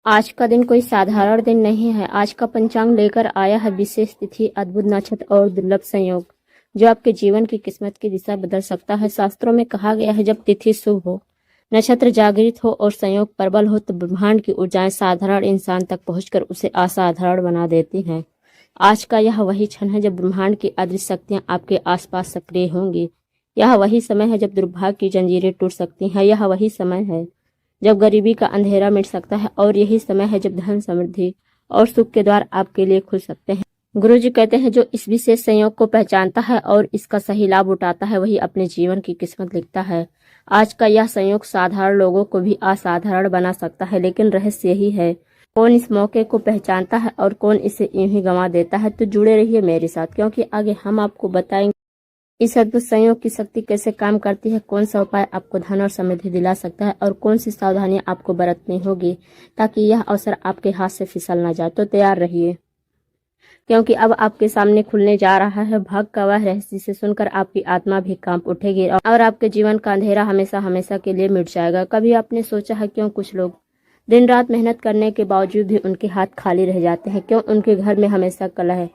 आज का दिन कोई साधारण दिन नहीं है। आज का पंचांग लेकर आया है विशेष तिथि, अद्भुत नक्षत्र और दुर्लभ संयोग, जो आपके जीवन की किस्मत की दिशा बदल सकता है। शास्त्रों में कहा गया है, जब तिथि शुभ हो, नक्षत्र जागृत हो और संयोग प्रबल हो, तो ब्रह्मांड की ऊर्जाएं साधारण इंसान तक पहुंचकर उसे असाधारण बना देती हैं। आज का यह वही क्षण है जब ब्रह्मांड की अदृश्य शक्तियां आपके आसपास सक्रिय होंगी। यह वही समय है जब दुर्भाग्य की जंजीरें टूट सकती हैं। यह वही समय है जब गरीबी का अंधेरा मिट सकता है, और यही समय है जब धन, समृद्धि और सुख के द्वार आपके लिए खुल सकते हैं। गुरु जी कहते हैं, जो इस विशेष संयोग को पहचानता है और इसका सही लाभ उठाता है, वही अपने जीवन की किस्मत लिखता है। आज का यह संयोग साधारण लोगों को भी असाधारण बना सकता है, लेकिन रहस्य यही है, कौन इस मौके को पहचानता है और कौन इसे यूं ही गंवा देता है। तो जुड़े रहिए मेरे साथ, क्योंकि आगे हम आपको बताएंगे इस अद्भुत संयोग की शक्ति कैसे काम करती है, कौन सा उपाय आपको धन और समृद्धि दिला सकता है, और कौन सी सावधानियां आपको बरतनी होगी ताकि यह अवसर आपके हाथ से फिसल न जाए। तो तैयार रहिए, क्योंकि अब आपके सामने खुलने जा रहा है भाग का वह रहस्य, जिसे सुनकर आपकी आत्मा भी कांप उठेगी और आपके जीवन का अंधेरा हमेशा हमेशा के लिए मिट जाएगा। कभी आपने सोचा है, क्यों कुछ लोग दिन रात मेहनत करने के बावजूद भी उनके हाथ खाली रह जाते हैं? क्यों उनके घर में हमेशा कलह,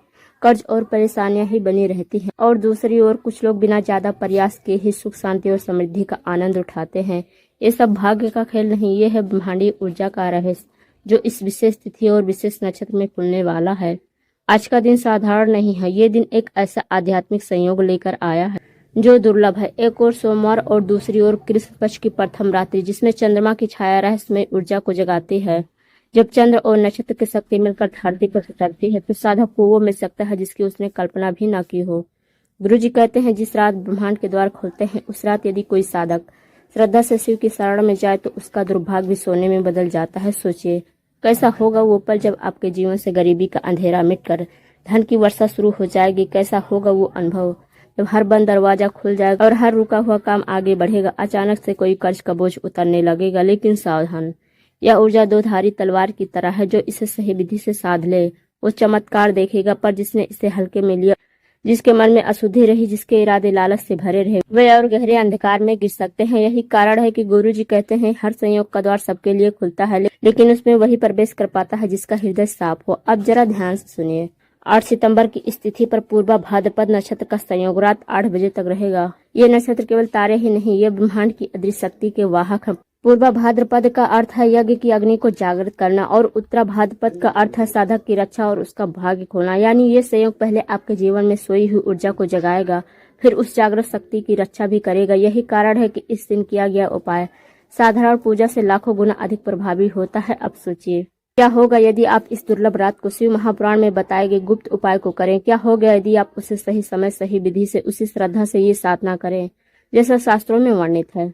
कर्ज और परेशानियां ही बनी रहती हैं, और दूसरी ओर कुछ लोग बिना ज्यादा प्रयास के ही सुख, शांति और समृद्धि का आनंद उठाते हैं? ये सब भाग्य का खेल नहीं, ये है ब्रह्मांडीय ऊर्जा का रहस्य, जो इस विशेष तिथि और विशेष नक्षत्र में खुलने वाला है। आज का दिन साधारण नहीं है। ये दिन एक ऐसा आध्यात्मिक संयोग लेकर आया है जो दुर्लभ है। एक और सोमवार और दूसरी ओर कृष्ण पक्ष की प्रथम रात्रि, जिसमें चंद्रमा की छाया रहस्यमय ऊर्जा को जगाती है। जब चंद्र और नक्षत्र की शक्ति मिलकर धरती पर उतरती है, तो साधक को वो मिल सकता है जिसकी उसने कल्पना भी न की हो। गुरु जी कहते हैं, जिस रात ब्रह्मांड के द्वार खुलते हैं, उस रात यदि कोई साधक श्रद्धा से शिव की शरण में जाए, तो उसका दुर्भाग्य भी सोने में बदल जाता है। सोचिए, कैसा होगा वो पल जब आपके जीवन से गरीबी का अंधेरा मिटकर धन की वर्षा शुरू हो जाएगी। कैसा होगा वो अनुभव जब हर बंद दरवाजा खुल जाएगा और हर रुका हुआ काम आगे बढ़ेगा। अचानक से कोई कर्ज का बोझ उतरने लगेगा, लेकिन सावधान, यह ऊर्जा दो धारी तलवार की तरह है। जो इसे सही विधि से साध ले, वो चमत्कार देखेगा, पर जिसने इसे हल्के में लिया, जिसके मन में अशुद्धि रही, जिसके इरादे लालच से भरे रहे, वे और गहरे अंधकार में गिर सकते हैं। यही कारण है कि गुरु जी कहते हैं, हर संयोग का द्वार सबके लिए खुलता है, लेकिन उसमें वही प्रवेश कर पाता है जिसका हृदय साफ हो। अब जरा ध्यान से सुनिए। 8 सितंबर की इस तिथि पर पूर्वा भाद्रपद नक्षत्र का संयोग रात 8 बजे तक रहेगा। ये नक्षत्र केवल तारे ही नहीं, ये ब्रह्मांड की अदृश्य शक्ति के वाहक है। पूर्वा भाद्रपद का अर्थ है यज्ञ की अग्नि को जागृत करना, और उत्तरा भाद्रपद का अर्थ है साधक की रक्षा और उसका भाग्य खोलना। यानी ये संयोग पहले आपके जीवन में सोई हुई ऊर्जा को जगाएगा, फिर उस जागृत शक्ति की रक्षा भी करेगा। यही कारण है कि इस दिन किया गया उपाय साधारण पूजा से लाखों गुना अधिक प्रभावी होता है। अब सोचिए, क्या होगा यदि आप इस दुर्लभ रात को शिव महापुराण में बताए गए गुप्त उपाय को करें? क्या होगा यदि आप उसे सही समय, सही विधि से, उसी श्रद्धा से ये साधना करें जैसा शास्त्रों में वर्णित है?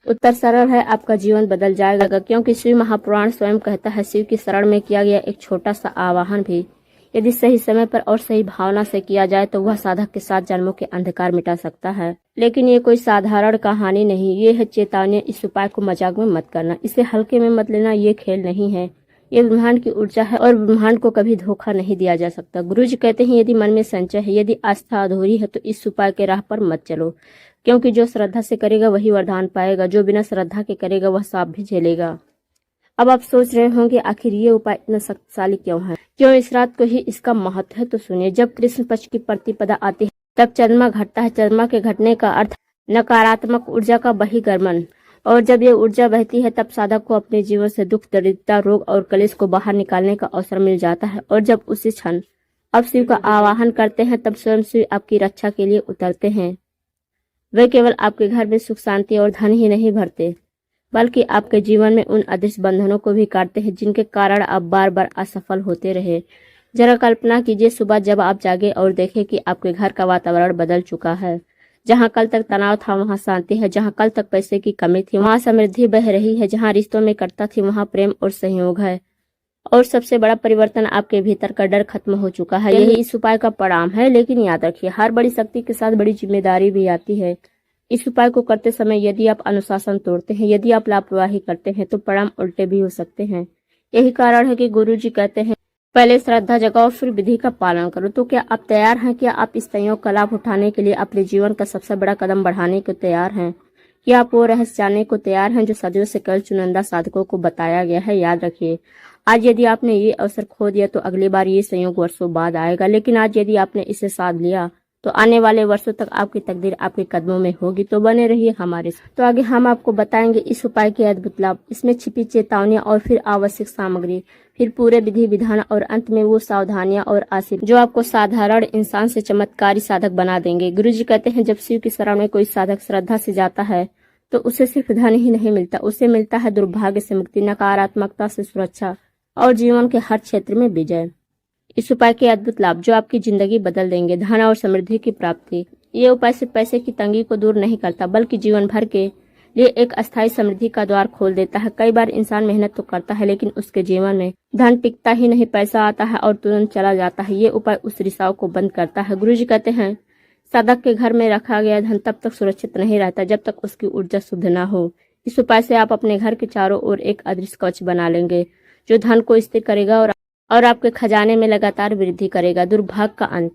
उत्तर सरल है, आपका जीवन बदल जाएगा, क्योंकि शिव महापुराण स्वयं कहता है, शिव की शरण में किया गया एक छोटा सा आवाहन भी यदि सही समय पर और सही भावना से किया जाए, तो वह साधक के 7 जन्मों के अंधकार मिटा सकता है। लेकिन ये कोई साधारण कहानी नहीं, ये है चेतावनी। इस उपाय को मजाक में मत करना, इसे हल्के में मत लेना। ये खेल नहीं है, ये ब्रह्मांड की ऊर्जा है, और ब्रह्मांड को कभी धोखा नहीं दिया जा सकता। गुरु जी कहते हैं, यदि मन में संचय है, यदि आस्था अधूरी है, तो इस उपाय के राह पर मत चलो, क्योंकि जो श्रद्धा से करेगा वही वरदान पाएगा, जो बिना श्रद्धा के करेगा वह साप भी झेलेगा। अब आप सोच रहे होंगे, आखिर ये उपाय इतना शक्तिशाली क्यों है, क्यों इस रात को ही इसका महत्व है? तो सुनिए। जब कृष्ण पक्ष की प्रतिपदा आती है, तब चंद्रमा घटता है। चंद्रमा के घटने का अर्थ नकारात्मक ऊर्जा का बहिर्गमन, और जब ये ऊर्जा बहती है, तब साधक को अपने जीवन से दुख, दरिद्रता, रोग और कलेश को बाहर निकालने का अवसर मिल जाता है। और जब उसी क्षण आप शिव का आवाहन करते हैं, तब स्वयं शिव आपकी रक्षा के लिए उतरते हैं। वे केवल आपके घर में सुख, शांति और धन ही नहीं भरते, बल्कि आपके जीवन में उन अदृश्य बंधनों को भी काटते हैं जिनके कारण आप बार बार असफल होते रहे। जरा कल्पना कीजिए, सुबह जब आप जागे और देखें कि आपके घर का वातावरण बदल चुका है। जहाँ कल तक तनाव था, वहाँ शांति है। जहाँ कल तक पैसे की कमी थी, वहाँ समृद्धि बह रही है। जहाँ रिश्तों में कटता थी, वहाँ प्रेम और सहयोग है। और सबसे बड़ा परिवर्तन, आपके भीतर का डर खत्म हो चुका है। यही इस उपाय का परिणाम है। लेकिन याद रखिए, हर बड़ी शक्ति के साथ बड़ी जिम्मेदारी भी आती है। इस उपाय को करते समय यदि आप अनुशासन तोड़ते हैं, यदि आप लापरवाही करते हैं, तो परिणाम उल्टे भी हो सकते हैं। यही कारण है कि गुरु जी कहते हैं, पहले श्रद्धा जगाओ, फिर विधि का पालन करो। तो क्या आप तैयार हैं? क्या आप इस संयोग का लाभ उठाने के लिए अपने जीवन का सबसे बड़ा कदम बढ़ाने को तैयार हैं? क्या आप वो रहस्य जानने को तैयार हैं जो सदियों से केवल चुनिंदा साधकों को बताया गया है? याद रखिए, आज यदि आपने ये अवसर खो दिया तो अगली बार ये संयोग वर्षों बाद आएगा, लेकिन आज यदि आपने इसे साध लिया तो आने वाले वर्षों तक आपकी तकदीर आपके कदमों में होगी। तो बने रहिए हमारे साथ। तो आगे हम आपको बताएंगे इस उपाय के अद्भुत लाभ, इसमें छिपी चेतावनियां और फिर आवश्यक सामग्री, फिर पूरे विधि विधान और अंत में वो सावधानियां और आशीर्वाद जो आपको साधारण इंसान से चमत्कारी साधक बना देंगे। गुरु जी कहते हैं, जब शिव की शरण में कोई साधक श्रद्धा से जाता है तो उसे सिर्फ धन ही नहीं मिलता, उसे मिलता है दुर्भाग्य से मुक्ति, नकारात्मकता से सुरक्षा और जीवन के हर क्षेत्र में विजय। इस उपाय के अद्भुत लाभ जो आपकी जिंदगी बदल देंगे। धन और समृद्धि की प्राप्ति। ये उपाय सिर्फ पैसे की तंगी को दूर नहीं करता, बल्कि जीवन भर के लिए एक अस्थायी समृद्धि का द्वार खोल देता है। कई बार इंसान मेहनत तो करता है, लेकिन उसके जीवन में धन टिकता ही नहीं, पैसा आता है और तुरंत चला जाता है। ये उपाय उस रिसाव को बंद करता है। गुरु जी कहते हैं, साधक के घर में रखा गया धन तब तक सुरक्षित नहीं रहता जब तक उसकी ऊर्जा शुद्ध न हो। इस उपाय से आप अपने घर के चारों ओर एक अदृश्य कवच बना लेंगे जो धन को स्थिर करेगा और आपके खजाने में लगातार वृद्धि करेगा। दुर्भाग्य का अंत।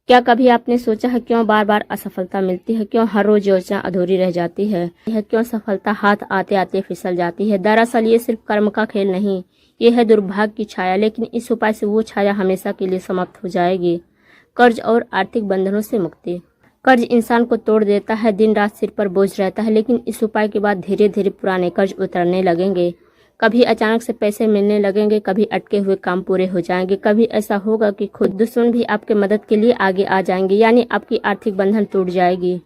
क्या कभी आपने सोचा है क्यों बार बार असफलता मिलती है? क्यों हर रोज योजना अधूरी रह जाती है? क्यों सफलता हाथ आते आते फिसल जाती है? दरअसल ये सिर्फ कर्म का खेल नहीं, ये है दुर्भाग्य की छाया। लेकिन इस उपाय से वो छाया हमेशा के लिए समाप्त हो जाएगी। कर्ज और आर्थिक बंधनों से मुक्ति। कर्ज इंसान को तोड़ देता है, दिन रात सिर पर बोझ रहता है, लेकिन इस उपाय के बाद धीरे धीरे पुराने कर्ज उतरने लगेंगे। कभी अचानक से पैसे मिलने लगेंगे, कभी अटके हुए काम पूरे हो जाएंगे, कभी ऐसा होगा कि खुद दुश्मन भी आपके मदद के लिए आगे आ जाएंगे, यानी आपकी आर्थिक बंधन टूट जाएगी।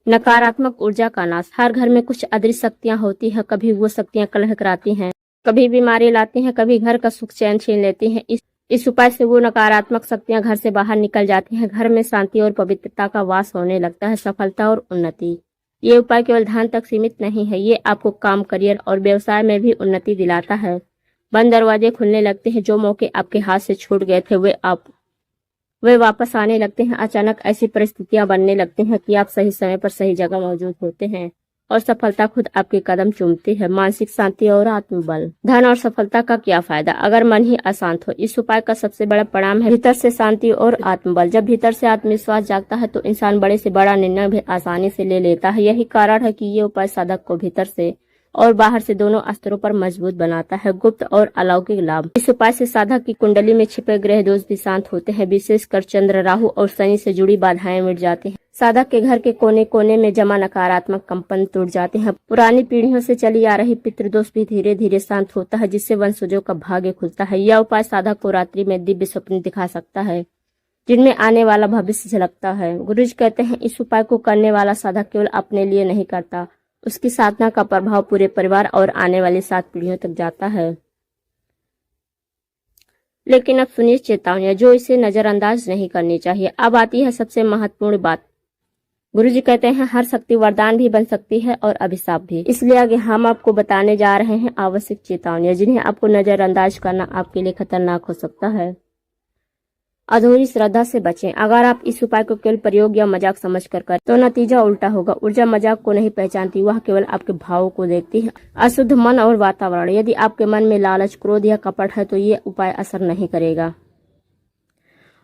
नकारात्मक ऊर्जा का नाश। हर घर में कुछ अदृश्य शक्तियां होती है, कभी वो शक्तियां कलह कराती हैं, कभी बीमारी लाती हैं, कभी घर का सुख चैन छीन लेती हैं। इस उपाय से वो नकारात्मक शक्तियां घर से बाहर निकल जाती हैं, घर में शांति और पवित्रता का वास होने लगता है। सफलता और उन्नति। ये उपाय केवल धन तक सीमित नहीं है, ये आपको काम, करियर और व्यवसाय में भी उन्नति दिलाता है। बंद दरवाजे खुलने लगते हैं, जो मौके आपके हाथ से छूट गए थे वे वापस आने लगते हैं। अचानक ऐसी परिस्थितियां बनने लगती हैं कि आप सही समय पर सही जगह मौजूद होते हैं और सफलता खुद आपके कदम चूमती है। मानसिक शांति और आत्मबल। धन और सफलता का क्या फायदा अगर मन ही अशांत हो? इस उपाय का सबसे बड़ा परिणाम है भीतर से शांति और आत्मबल। जब भीतर से आत्मविश्वास जागता है तो इंसान बड़े से बड़ा निर्णय भी आसानी से ले लेता है। यही कारण है कि ये उपाय साधक को भीतर से और बाहर से दोनों स्तरों पर मजबूत बनाता है। गुप्त और अलौकिक लाभ। इस उपाय से साधक की कुंडली में छिपे ग्रह दोष भी शांत होते हैं, विशेषकर चंद्र, राहु और शनि से जुड़ी बाधाएं मिट जाती हैं। साधक के घर के कोने कोने में जमा नकारात्मक कंपन टूट जाते हैं। पुरानी पीढ़ियों से चली आ रही पितृदोष भी धीरे धीरे शांत होता है, जिससे वंशजों का भाग्य खुलता है। यह उपाय साधक को रात्रि में दिव्य स्वप्न दिखा सकता है, जिनमें आने वाला भविष्य झलकता है। गुरुजी कहते हैं, इस उपाय को करने वाला साधक केवल अपने लिए नहीं करता, उसकी साधना का प्रभाव पूरे परिवार और आने वाली 7 पीढ़ियों तक जाता है। लेकिन अब सुनिए चेतावनियां जो इसे नजरअंदाज नहीं करनी चाहिए। अब आती है सबसे महत्वपूर्ण बात। गुरुजी कहते हैं, हर शक्ति वरदान भी बन सकती है और अभिशाप भी। इसलिए आगे हम आपको बताने जा रहे हैं आवश्यक चेतावनियां, जिन्हें आपको नजरअंदाज करना आपके लिए खतरनाक हो सकता है। अधूरी श्रद्धा से बचें। अगर आप इस उपाय को केवल प्रयोग या मजाक समझकर करें तो नतीजा उल्टा होगा। ऊर्जा मजाक को नहीं पहचानती, वह केवल आपके भावों को देखती है। अशुद्ध मन और वातावरण। यदि आपके मन में लालच, क्रोध या कपट है तो ये उपाय असर नहीं करेगा,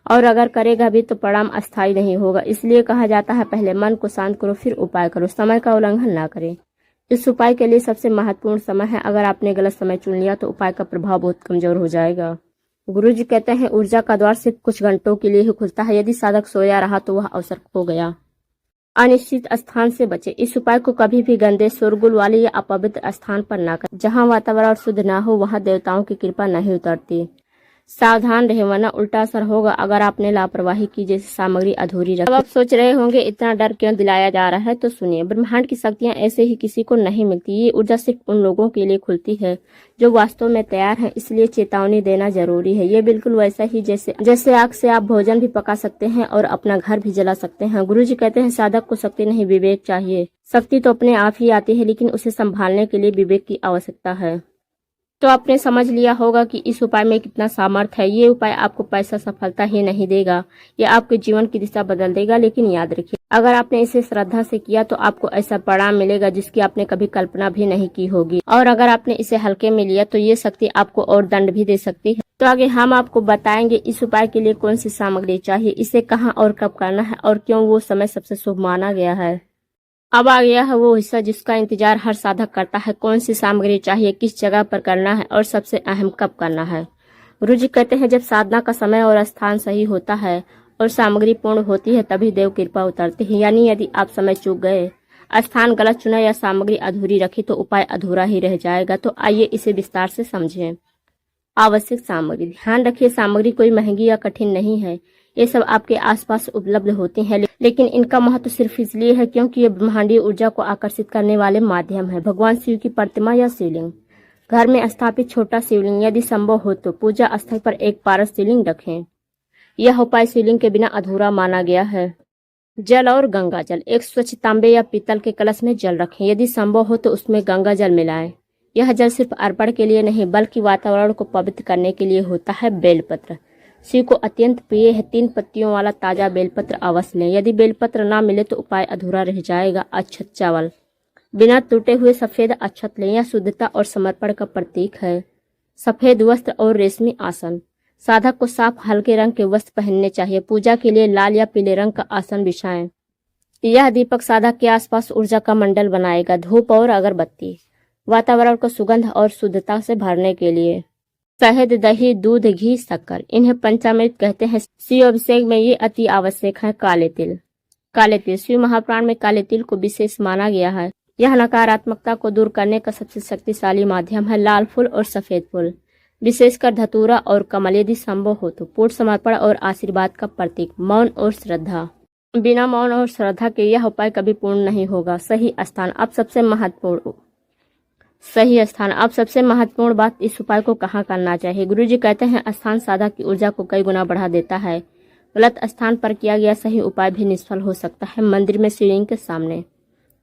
और अगर करेगा भी तो परिणाम अस्थायी नहीं होगा। इसलिए कहा जाता है, पहले मन को शांत करो फिर उपाय करो। समय का उल्लंघन ना करें। इस उपाय के लिए सबसे महत्वपूर्ण समय है। अगर आपने गलत समय चुन लिया तो उपाय का प्रभाव बहुत कमजोर हो जाएगा। गुरुजी कहते हैं, ऊर्जा का द्वार सिर्फ कुछ घंटों के लिए ही खुलता है। यदि साधक सोया रहा तो वह अवसर खो गया। अनिश्चित स्थान से बचे। इस उपाय को कभी भी गंदे, शोरगुल वाले या अपवित्र स्थान पर ना करें। जहाँ वातावरण शुद्ध ना हो वहाँ देवताओं की कृपा नहीं उतरती। सावधान रहे वरना उल्टा असर होगा अगर आपने लापरवाही की, जैसे सामग्री अधूरी रखी। अब आप सोच रहे होंगे इतना डर क्यों दिलाया जा रहा है, तो सुनिए। ब्रह्मांड की शक्तियां ऐसे ही किसी को नहीं मिलती। ये ऊर्जा सिर्फ उन लोगों के लिए खुलती है जो वास्तव में तैयार हैं, इसलिए चेतावनी देना जरूरी है। ये बिल्कुल वैसा ही जैसे आग से आप भोजन भी पका सकते हैं और अपना घर भी जला सकते हैं। गुरुजी कहते हैं, साधक को शक्ति नहीं विवेक चाहिए। शक्ति तो अपने आप ही आती है, लेकिन उसे संभालने के लिए विवेक की आवश्यकता है। तो आपने समझ लिया होगा कि इस उपाय में कितना सामर्थ्य है। ये उपाय आपको पैसा, सफलता ही नहीं देगा, ये आपके जीवन की दिशा बदल देगा। लेकिन याद रखिए, अगर आपने इसे श्रद्धा से किया तो आपको ऐसा परिणाम मिलेगा जिसकी आपने कभी कल्पना भी नहीं की होगी। और अगर आपने इसे हल्के में लिया तो ये शक्ति आपको और दंड भी दे सकती है। तो आगे हम आपको बताएंगे इस उपाय के लिए कौन सी सामग्री चाहिए, इसे कहाँ और कब करना है, और क्यों वो समय सबसे शुभ माना गया है। अब आ गया है वो हिस्सा जिसका इंतजार हर साधक करता है। कौन सी सामग्री चाहिए, किस जगह पर करना है और सबसे अहम कब करना है। गुरु जी कहते हैं जब साधना का समय और स्थान सही होता है और सामग्री पूर्ण होती है तभी देव कृपा उतरती है। यानी यदि आप समय चूक गए, स्थान गलत चुना या सामग्री अधूरी रखी तो उपाय अधूरा ही रह जाएगा। तो आइए इसे विस्तार से समझें। आवश्यक सामग्री। ध्यान रखिए, सामग्री कोई महंगी या कठिन नहीं है। ये सब आपके आसपास उपलब्ध होती हैं, लेकिन इनका महत्व सिर्फ इसलिए है क्योंकि ये ब्रह्मांडीय ऊर्जा को आकर्षित करने वाले माध्यम है। भगवान शिव की प्रतिमा या शिवलिंग। घर में स्थापित छोटा शिवलिंग, यदि संभव हो तो पूजा स्थल पर एक पारस शिवलिंग रखें। यह उपाय शिवलिंग के बिना अधूरा माना गया है। जल और गंगा जल। एक स्वच्छ तांबे या पीतल के कलश में जल रखें। यदि संभव हो तो उसमें गंगा जल मिलाएं। यह जल सिर्फ अर्पण के लिए नहीं बल्कि वातावरण को पवित्र करने के लिए होता है। बेलपत्र। शिव को अत्यंत प्रिय है। 3 पत्तियों वाला ताजा बेलपत्र अवश्य लें। यदि बेलपत्र ना मिले तो उपाय अधूरा रह जाएगा। अक्षत चावल। बिना टूटे हुए सफेद अक्षत लें। यह शुद्धता और समर्पण का प्रतीक है। सफेद वस्त्र और रेशमी आसन। साधक को साफ हल्के रंग के वस्त्र पहनने चाहिए। पूजा के लिए लाल या पीले रंग का आसन बिछाएं। यह दीपक साधक के आसपास ऊर्जा का मंडल बनाएगा। धूप और अगरबत्ती। वातावरण को सुगंध और शुद्धता से भरने के लिए। शहद, दही, दूध, घी, शक्कर, इन्हें पंचामृत कहते हैं। शिव अभिषेक में ये अति आवश्यक है। काले तिल। काले तिल। शिव महापुराण में काले तिल को विशेष माना गया है। यह नकारात्मकता को दूर करने का सबसे शक्तिशाली माध्यम है। लाल फूल और सफेद फूल, विशेषकर धतूरा और कमल, यदि संभव हो तो पूर्ण समर्पण और आशीर्वाद का प्रतीक। मौन और श्रद्धा। बिना मौन और श्रद्धा के यह उपाय कभी पूर्ण नहीं होगा। सही स्थान। अब सबसे महत्वपूर्ण बात, इस उपाय को कहाँ करना चाहिए। गुरु जी कहते हैं स्थान साधक की ऊर्जा को कई गुना बढ़ा देता है। गलत स्थान पर किया गया सही उपाय भी निष्फल हो सकता है। मंदिर में शिवलिंग के सामने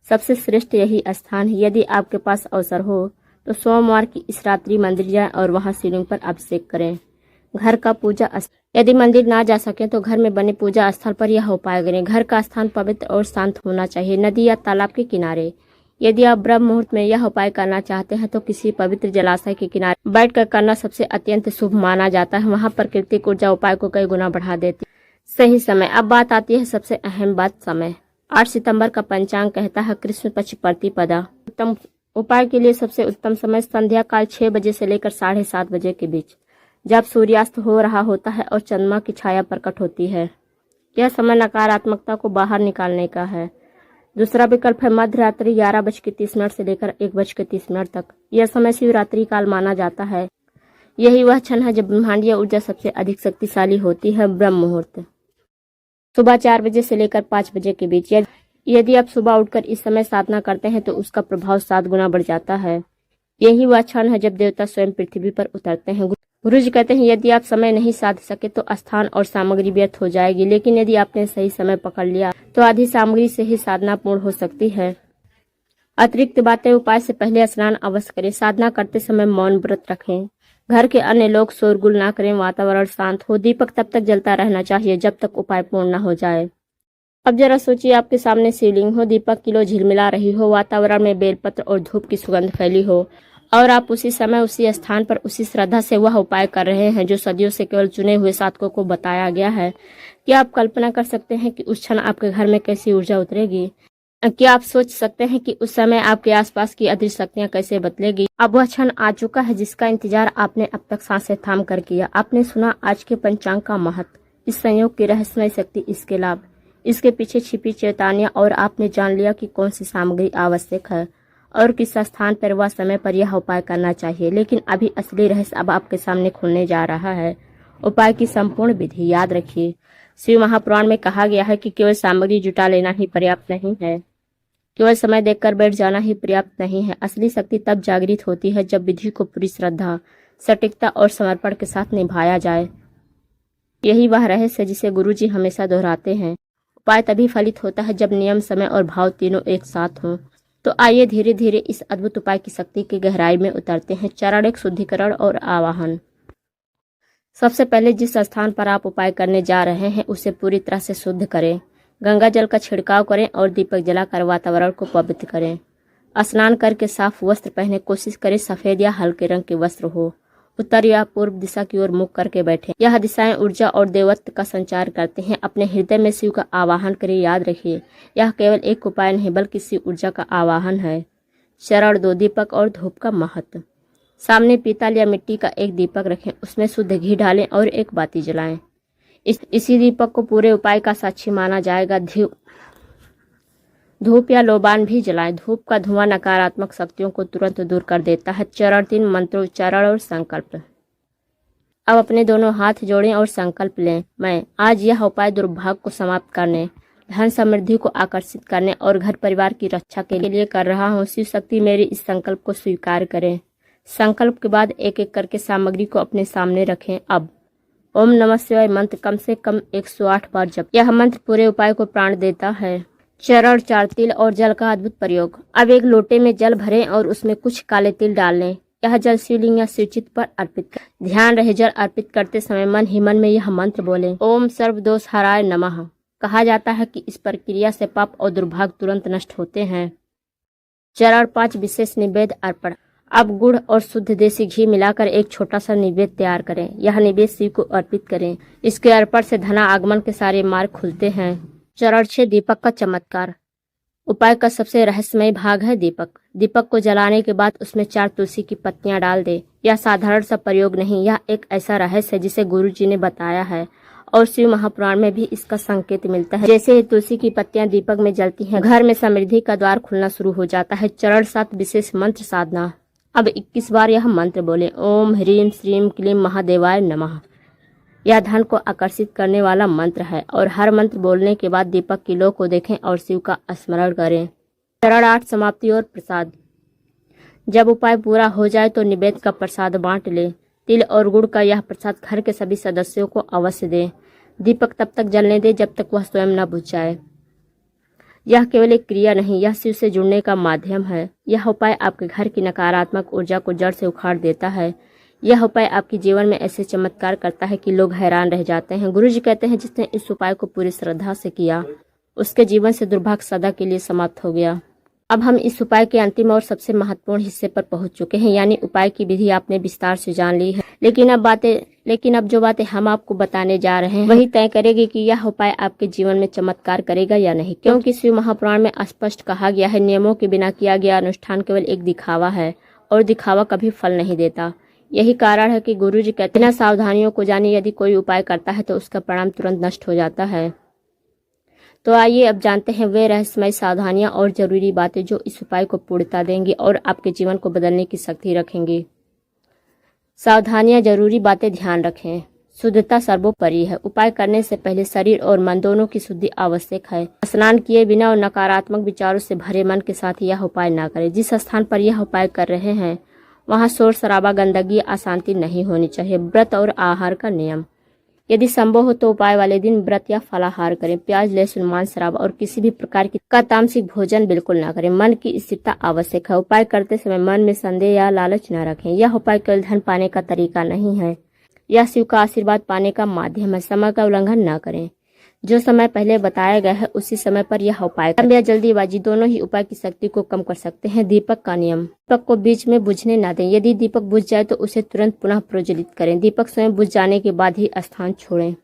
सबसे श्रेष्ठ यही स्थान है। यदि आपके पास अवसर हो तो सोमवार की इस रात्रि मंदिर जाएं और वहां शिवलिंग पर अभिषेक करें। घर का पूजा स्थल। यदि मंदिर ना जा सके तो घर में बने पूजा स्थल पर यह उपाय करें। घर का स्थान पवित्र और शांत होना चाहिए। नदी या तालाब के किनारे। यदि आप ब्रह्म मुहूर्त में यह उपाय करना चाहते हैं तो किसी पवित्र जलाशय के किनारे बैठकर करना सबसे अत्यंत शुभ माना जाता है। वहां प्राकृतिक ऊर्जा उपाय को कई गुना बढ़ा देती है। सही समय। अब बात आती है सबसे अहम बात, समय। 8 सितंबर का पंचांग कहता है कृष्ण पक्ष प्रतिपदा। उत्तम उपाय के लिए सबसे उत्तम समय संध्या काल 6 बजे से लेकर 7:30 बजे के बीच, जब सूर्यास्त हो रहा होता है और चंद्रमा की छाया प्रकट होती है। यह समय नकारात्मकता को बाहर निकालने का है। दूसरा विकल्प है मध्य रात्रि 11:30 से लेकर 1:30 तक। यह समय शिवरात्रि काल माना जाता है। यही वह क्षण है जब ब्रह्मांडीय ऊर्जा सबसे अधिक शक्तिशाली होती है। ब्रह्म मुहूर्त सुबह 4 बजे से लेकर 5 बजे के बीच। यदि आप सुबह उठकर इस समय साधना करते हैं तो उसका प्रभाव 7 गुना बढ़ जाता है। यही वह क्षण है जब देवता स्वयं पृथ्वी पर उतरते हैं। गुरु जी कहते हैं यदि आप समय नहीं साध सके तो स्थान और सामग्री व्यर्थ हो जाएगी, लेकिन यदि आपने सही समय पकड़ लिया तो आधी सामग्री से ही साधना पूर्ण हो सकती है। अतिरिक्त बातें। उपाय से पहले स्नान अवश्य करें। साधना करते समय मौन व्रत रखें। घर के अन्य लोग शोरगुल ना करें। वातावरण शांत हो। दीपक तब तक जलता रहना चाहिए जब तक उपाय पूर्ण न हो जाए। अब जरा सोचिए, आपके सामने शिवलिंग हो, दीपक की लो झिलमिला रही हो, वातावरण में बेलपत्र और धूप की सुगंध फैली हो और आप उसी समय उसी स्थान पर उसी श्रद्धा से वह उपाय कर रहे हैं जो सदियों से केवल चुने हुए साधकों को बताया गया है। क्या आप कल्पना कर सकते हैं कि उस क्षण आपके घर में कैसी ऊर्जा उतरेगी? क्या आप सोच सकते हैं कि उस समय आपके आसपास की अदृश्य शक्तियां कैसे बदलेगी? अब वह क्षण आ चुका है जिसका इंतजार आपने अब तक सांसें थाम कर किया। आपने सुना आज के पंचांग का महत्व, इस संयोग की रहस्यमय शक्ति, इसके लाभ, इसके पीछे छिपी चेतावनियां, और आपने जान लिया कि कौन सी सामग्री आवश्यक है और किस स्थान पर व समय पर यह उपाय करना चाहिए। लेकिन अभी असली रहस्य अब आपके सामने खुलने जा रहा है। उपाय की संपूर्ण विधि। याद रखिए, शिव महापुराण में कहा गया है कि केवल सामग्री जुटा लेना ही पर्याप्त नहीं है, केवल समय देखकर बैठ जाना ही पर्याप्त नहीं है। असली शक्ति तब जागृत होती है जब विधि को पूरी श्रद्धा, सटीकता और समर्पण के साथ निभाया जाए। यही वह रहस्य है जिसे गुरु जी हमेशा दोहराते हैं। उपाय तभी फलित होता है जब नियम, समय और भाव तीनों एक साथ हों। तो आइए धीरे धीरे इस अद्भुत उपाय की शक्ति की गहराई में उतरते हैं। चरण 1, शुद्धिकरण और आवाहन। सबसे पहले जिस स्थान पर आप उपाय करने जा रहे हैं उसे पूरी तरह से शुद्ध करें। गंगा जल का छिड़काव करें और दीपक जलाकर वातावरण को पवित्र करें। स्नान करके साफ वस्त्र पहने। कोशिश करें सफेद या हल्के रंग के वस्त्र हो उत्तर या पूर्व दिशा की ओर मुख करके बैठे। यह दिशाएं ऊर्जा और देवत्व का संचार करते हैं। अपने हृदय में शिव का आवाहन करें। याद रखिए, यह केवल एक उपाय नहीं बल्कि शिव ऊर्जा का आवाहन है। चरण 2, दीपक और धूप का महत्व। सामने पीतल या मिट्टी का एक दीपक रखें, उसमें शुद्ध घी डालें और एक बाती जलाएं। इसी दीपक को पूरे उपाय का साक्षी माना जाएगा। धूप या लोबान भी जलाएं। धूप का धुआं नकारात्मक शक्तियों को तुरंत दूर कर देता है। चरण 3, मंत्रोच्चारण और संकल्प। अब अपने दोनों हाथ जोड़ें और संकल्प लें, मैं आज यह उपाय दुर्भाग्य को समाप्त करने, धन समृद्धि को आकर्षित करने और घर परिवार की रक्षा के लिए कर रहा हूँ। शिव शक्ति मेरे इस संकल्प को स्वीकार करें। संकल्प के बाद एक एक करके सामग्री को अपने सामने रखें। अब ओम नमः शिवाय मंत्र कम से कम 108 बार जप। यह मंत्र पूरे उपाय को प्राण देता है। चरण 4, तिल और जल का अद्भुत प्रयोग। अब एक लोटे में जल भरें और उसमें कुछ काले तिल डाल लें। यह जल शिवलिंग या शिवचित्त पर अर्पित करें। ध्यान रहे, जल अर्पित करते समय मन ही मन में यह मंत्र बोलें, ओम सर्वदोष हराय नमः। कहा जाता है कि इस प्रक्रिया से पाप और दुर्भाग्य तुरंत नष्ट होते हैं। चरण 5, विशेष निवेद्य अर्पण। अब गुड़ और शुद्ध देसी घी मिलाकर एक छोटा सा निवेद्य तैयार करें। यह निवेद्य शिव को अर्पित करें। इसके अर्पण से धना आगमन के सारे मार्ग खुलते हैं। चरण 6, दीपक का चमत्कार। उपाय का सबसे रहस्यमय भाग है दीपक। दीपक को जलाने के बाद उसमें 4 तुलसी की पत्तियां डाल दे। यह साधारण सा प्रयोग नहीं, यह एक ऐसा रहस्य है जिसे गुरु जी ने बताया है और शिव महापुराण में भी इसका संकेत मिलता है। जैसे ही तुलसी की पत्तियां दीपक में जलती हैं, घर में समृद्धि का द्वार खुलना शुरू हो जाता है। चरण 7, विशेष मंत्र साधना। अब 21 बार यह मंत्र बोले, ओम ह्रीम श्रीम क्लीम महादेवाय नमः। यह धन को आकर्षित करने वाला मंत्र है और हर मंत्र बोलने के बाद दीपक की लौ को देखें और शिव का स्मरण करें। चरण 8, समाप्ति और प्रसाद। जब उपाय पूरा हो जाए तो निवेद्य का प्रसाद बांट ले। तिल और गुड़ का यह प्रसाद घर के सभी सदस्यों को अवश्य दें। दीपक तब तक जलने दे जब तक वह स्वयं न बुझ जाए। यह केवल एक क्रिया नहीं, यह शिव से जुड़ने का माध्यम है। यह उपाय आपके घर की नकारात्मक ऊर्जा को जड़ से उखाड़ देता है। यह उपाय आपके जीवन में ऐसे चमत्कार करता है कि लोग हैरान रह जाते हैं। गुरु जी कहते हैं, जिसने इस उपाय को पूरी श्रद्धा से किया उसके जीवन से दुर्भाग्य सदा के लिए समाप्त हो गया। अब हम इस उपाय के अंतिम और सबसे महत्वपूर्ण हिस्से पर पहुंच चुके हैं, यानी उपाय की विधि आपने विस्तार से जान ली है। लेकिन अब जो बातें हम आपको बताने जा रहे हैं वही तय करेगी कि यह उपाय आपके जीवन में चमत्कार करेगा या नहीं। क्योंकि शिव महापुराण में स्पष्ट कहा गया है, नियमों के बिना किया गया अनुष्ठान केवल एक दिखावा है और दिखावा कभी फल नहीं देता। यही कारण है कि गुरु जी कहते हैं, बिना सावधानियों को जाने यदि कोई उपाय करता है तो उसका परिणाम तुरंत नष्ट हो जाता है। तो आइए अब जानते हैं वे रहस्यमय सावधानियां और जरूरी बातें जो इस उपाय को पूर्णता देंगी और आपके जीवन को बदलने की शक्ति रखेंगी। सावधानियां, जरूरी बातें ध्यान रखें। शुद्धता सर्वोपरि है। उपाय करने से पहले शरीर और मन दोनों की शुद्धि आवश्यक है। स्नान किए बिना और नकारात्मक विचारों से भरे मन के साथ यह उपाय ना करें। जिस स्थान पर यह उपाय कर रहे हैं वहां शोर शराबा, गंदगी, अशांति नहीं होनी चाहिए। व्रत और आहार का नियम। यदि संभव हो तो उपाय वाले दिन व्रत या फलाहार करें। प्याज, लहसुन, मांस, शराब और किसी भी प्रकार का तामसिक भोजन बिल्कुल ना करें। मन की स्थिरता आवश्यक है। उपाय करते समय मन में संदेह या लालच न रखें। यह उपाय केवल धन पाने का तरीका नहीं है, यह शिव का आशीर्वाद पाने का माध्यम है। समय का उल्लंघन न करें। जो समय पहले बताया गया है उसी समय पर यह उपाय करें। या जल्दीबाजी दोनों ही उपाय की शक्ति को कम कर सकते हैं। दीपक का नियम। दीपक को बीच में बुझने न दें। यदि दीपक बुझ जाए तो उसे तुरंत पुनः प्रज्वलित करें। दीपक स्वयं बुझ जाने के बाद ही स्थान छोड़ें।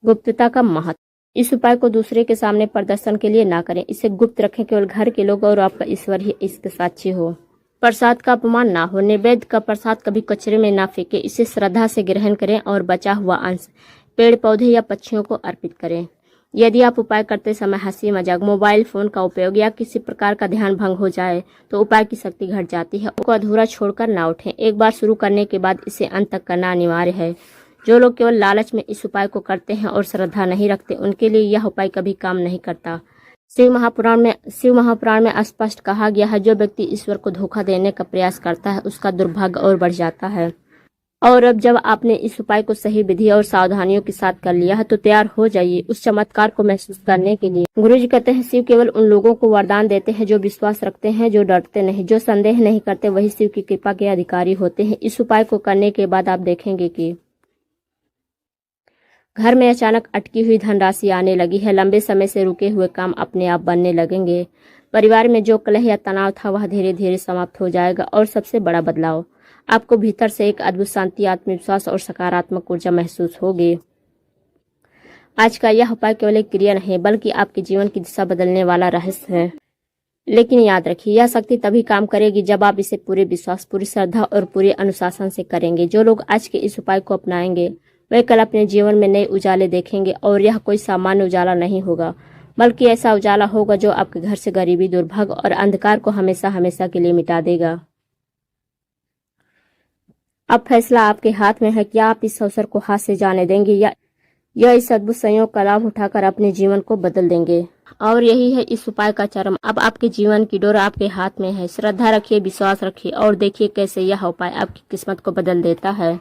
गुप्तता का महत्व। इस उपाय को दूसरे के सामने प्रदर्शन के लिए ना करें। इसे गुप्त रखें। केवल घर के लोग और आपका ईश्वर ही इसके साक्षी हो। प्रसाद का अपमान ना हो। निवेद्य का प्रसाद कभी कचरे में ना फेंके। इसे श्रद्धा से ग्रहण करें और बचा हुआ अंश पेड़ पौधे या पक्षियों को अर्पित करें। यदि आप उपाय करते समय हंसी मजाक, मोबाइल फोन का उपयोग या किसी प्रकार का ध्यान भंग हो जाए तो उपाय की शक्ति घट जाती है। उसको अधूरा छोड़कर ना उठें। एक बार शुरू करने के बाद इसे अंत तक करना अनिवार्य है। जो लोग केवल लालच में इस उपाय को करते हैं और श्रद्धा नहीं रखते, उनके लिए यह उपाय कभी काम नहीं करता। शिव महापुराण में स्पष्ट कहा गया है, जो व्यक्ति ईश्वर को धोखा देने का प्रयास करता है उसका दुर्भाग्य और बढ़ जाता है। और अब जब आपने इस उपाय को सही विधि और सावधानियों के साथ कर लिया है तो तैयार हो जाइए उस चमत्कार को महसूस करने के लिए। गुरु जी कहते हैं, शिव केवल उन लोगों को वरदान देते हैं जो विश्वास रखते हैं, जो डरते नहीं, जो संदेह नहीं करते, वही शिव की कृपा के अधिकारी होते हैं। इस उपाय को करने के बाद आप देखेंगे कि घर में अचानक अटकी हुई धनराशि आने लगी है। लंबे समय से रुके हुए काम अपने आप बनने लगेंगे। परिवार में जो कलह या तनाव था वह धीरे धीरे समाप्त हो जाएगा। और सबसे बड़ा बदलाव, आपको भीतर से एक अद्भुत शांति, आत्मविश्वास और सकारात्मक ऊर्जा महसूस होगी। आज का यह उपाय केवल एक क्रिया नहीं बल्कि आपके जीवन की दिशा बदलने वाला रहस्य है। लेकिन याद रखिए, यह शक्ति तभी काम करेगी जब आप इसे पूरे विश्वास, पूरी श्रद्धा और पूरे अनुशासन से करेंगे। जो लोग आज के इस उपाय को अपनाएंगे वे कल अपने जीवन में नए उजाले देखेंगे, और यह कोई सामान्य उजाला नहीं होगा बल्कि ऐसा उजाला होगा जो आपके घर से गरीबी, दुर्भाग्य और अंधकार को हमेशा हमेशा के लिए मिटा देगा। अब फैसला आपके हाथ में है कि आप इस अवसर को हाथ से जाने देंगे या इस अद्भुत संयोग का लाभ उठाकर अपने जीवन को बदल देंगे। और यही है इस उपाय का चरम। अब आपके जीवन की डोर आपके हाथ में है। श्रद्धा रखिए, विश्वास रखिए और देखिए कैसे यह उपाय आपकी किस्मत को बदल देता है।